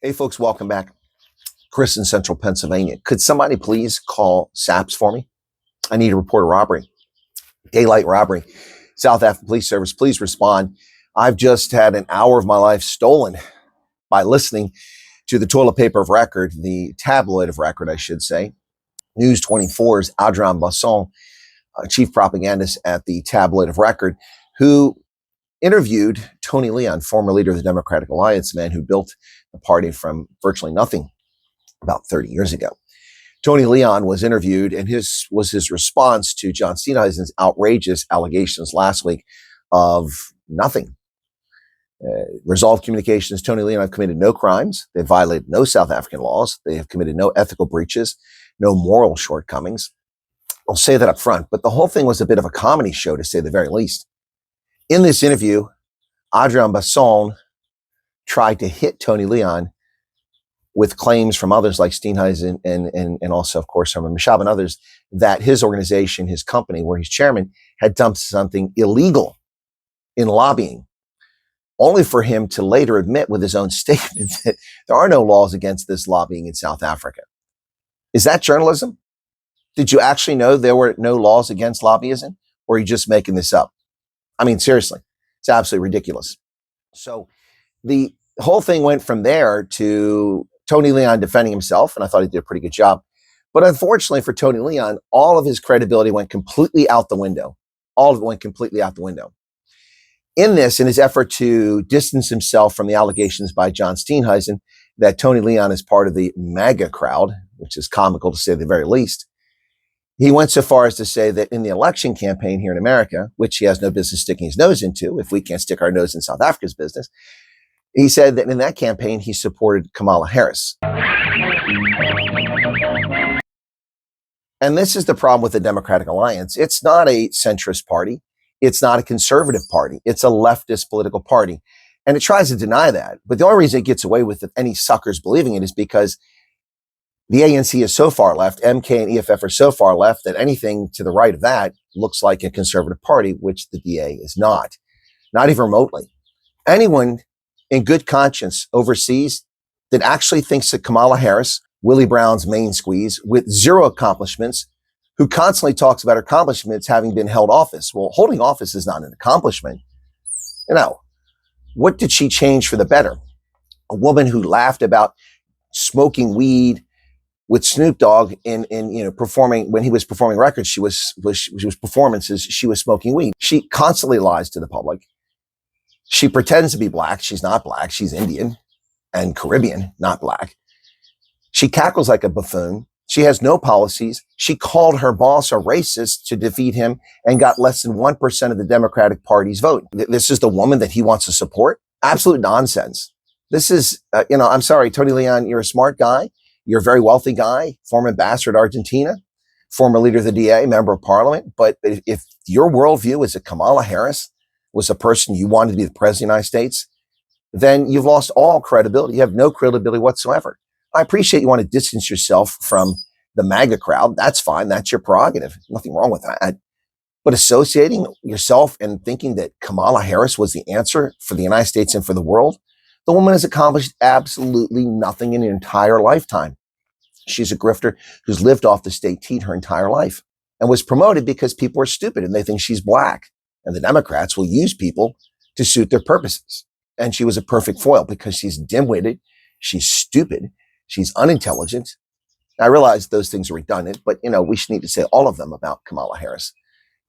Hey folks, welcome back. Chris in Central Pennsylvania. Could somebody please call SAPS for me? I need to report a robbery. Daylight robbery. South African Police Service, please respond. I've just had an hour of my life stolen by listening to the toilet paper of record, the tabloid of record, I should say. News24's Adrian Bosson, chief propagandist at the tabloid of record, who interviewed Tony Leon, former leader of the Democratic Alliance, man who built the party from virtually nothing about 30 years ago. Tony Leon was interviewed, and his response to John Steenhuisen's outrageous allegations last week of nothing. Resolve Communications, Tony Leon have committed no crimes. They violated no South African laws. They have committed no ethical breaches, no moral shortcomings. I'll say that up front, but the whole thing was a bit of a comedy show, to say the very least. In this interview, Adrian Bosson tried to hit Tony Leon with claims from others like Steenhuisen and also, of course, Herman Mashab and others, that his organization, his company, where he's chairman, had done something illegal in lobbying, only for him to later admit with his own statement that there are no laws against this lobbying in South Africa. Is that journalism? Did you actually know there were no laws against lobbyism, or are you just making this up? I mean, seriously, it's absolutely ridiculous. So the whole thing went from there to Tony Leon defending himself, and I thought he did a pretty good job. But unfortunately for Tony Leon, all of his credibility went completely out the window. All of it went completely out the window. In this, in his effort to distance himself from the allegations by John Steenhuisen that Tony Leon is part of the MAGA crowd, which is comical to say the very least, he went so far as to say that in the election campaign here in America, which he has no business sticking his nose into, if we can't stick our nose in South Africa's business, he said that in that campaign, he supported Kamala Harris. And this is the problem with the Democratic Alliance. It's not a centrist party. It's not a conservative party. It's a leftist political party. And it tries to deny that. But the only reason it gets away with it, any suckers believing it, is because the ANC is so far left, MK and EFF are so far left that anything to the right of that looks like a conservative party, which the DA is not even remotely. Anyone in good conscience overseas that actually thinks that Kamala Harris, Willie Brown's main squeeze, with zero accomplishments, who constantly talks about her accomplishments having been held office. Well, holding office is not an accomplishment. You know, what did she change for the better? A woman who laughed about smoking weed with Snoop Dogg in performing, when he was performing records, she was performances, she was smoking weed. She constantly lies to the public. She pretends to be black. She's not black. She's Indian and Caribbean, not black. She cackles like a buffoon. She has no policies. She called her boss a racist to defeat him and got less than 1% of the Democratic Party's vote. This is the woman that he wants to support? Absolute nonsense. This is, I'm sorry, Tony Leon, you're a smart guy. You're a very wealthy guy, former ambassador to Argentina, former leader of the DA, member of parliament. But if your worldview is that Kamala Harris was a person you wanted to be the president of the United States, then you've lost all credibility. You have no credibility whatsoever. I appreciate you want to distance yourself from the MAGA crowd. That's fine. That's your prerogative. Nothing wrong with that. But associating yourself and thinking that Kamala Harris was the answer for the United States and for the world, the woman has accomplished absolutely nothing in her entire lifetime. She's a grifter who's lived off the state teat her entire life and was promoted because people are stupid and they think she's black. And the Democrats will use people to suit their purposes. And she was a perfect foil because she's dim-witted, she's stupid, she's unintelligent. I realize those things are redundant, but we should need to say all of them about Kamala Harris.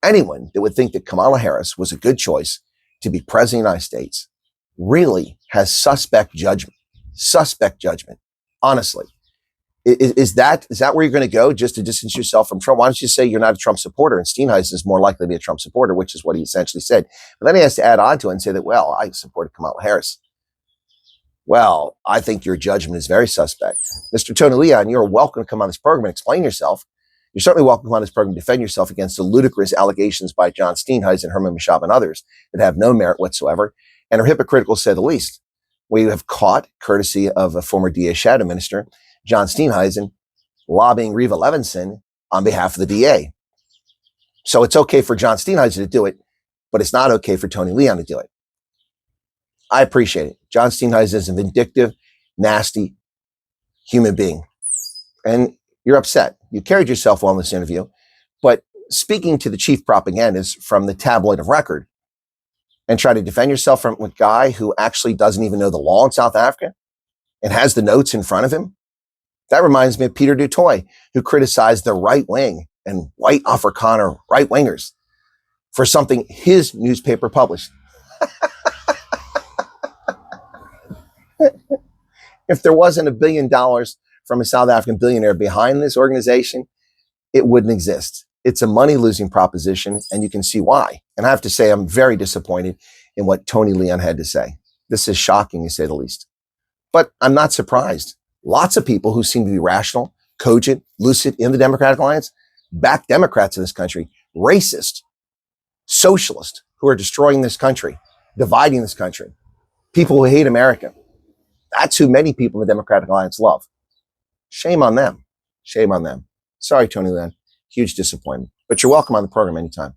Anyone that would think that Kamala Harris was a good choice to be president of the United States really has suspect judgment. Honestly. Is that where you're going to go just to distance yourself from Trump? Why don't you say you're not a Trump supporter? And Steenhuisen is more likely to be a Trump supporter, which is what he essentially said. But then he has to add on to it and say that, well, I supported Kamala Harris. Well, I think your judgment is very suspect. Mr. Tony Leon, you're welcome to come on this program and explain yourself. You're certainly welcome to come on this program and defend yourself against the ludicrous allegations by John Steenhuisen, Herman Mashab, and others that have no merit whatsoever and are hypocritical, to say the least. We have caught, courtesy of a former DA shadow minister, John Steenhuisen, lobbying Reva Levinson on behalf of the DA. So it's okay for John Steenhuisen to do it, but it's not okay for Tony Leon to do it. I appreciate it. John Steenhuisen is vindictive. nasty human being. And you're upset. You carried yourself well in this interview, but speaking to the chief propagandist from the tabloid of record and try to defend yourself from a guy who actually doesn't even know the law in South Africa and has the notes in front of him. That reminds me of Peter Du Toit, who criticized the right wing and white Afrikaner right wingers for something his newspaper published. If there wasn't $1 billion from a South African billionaire behind this organization, it wouldn't exist. It's a money-losing proposition, and you can see why. And I have to say, I'm very disappointed in what Tony Leon had to say. This is shocking, to say the least. But I'm not surprised. Lots of people who seem to be rational, cogent, lucid in the Democratic Alliance back Democrats in this country, racist, socialist, who are destroying this country, dividing this country, people who hate America. That's who many people in the Democratic Alliance love. Shame on them. Shame on them. Sorry, Tony Leon. Huge disappointment. But you're welcome on the program anytime.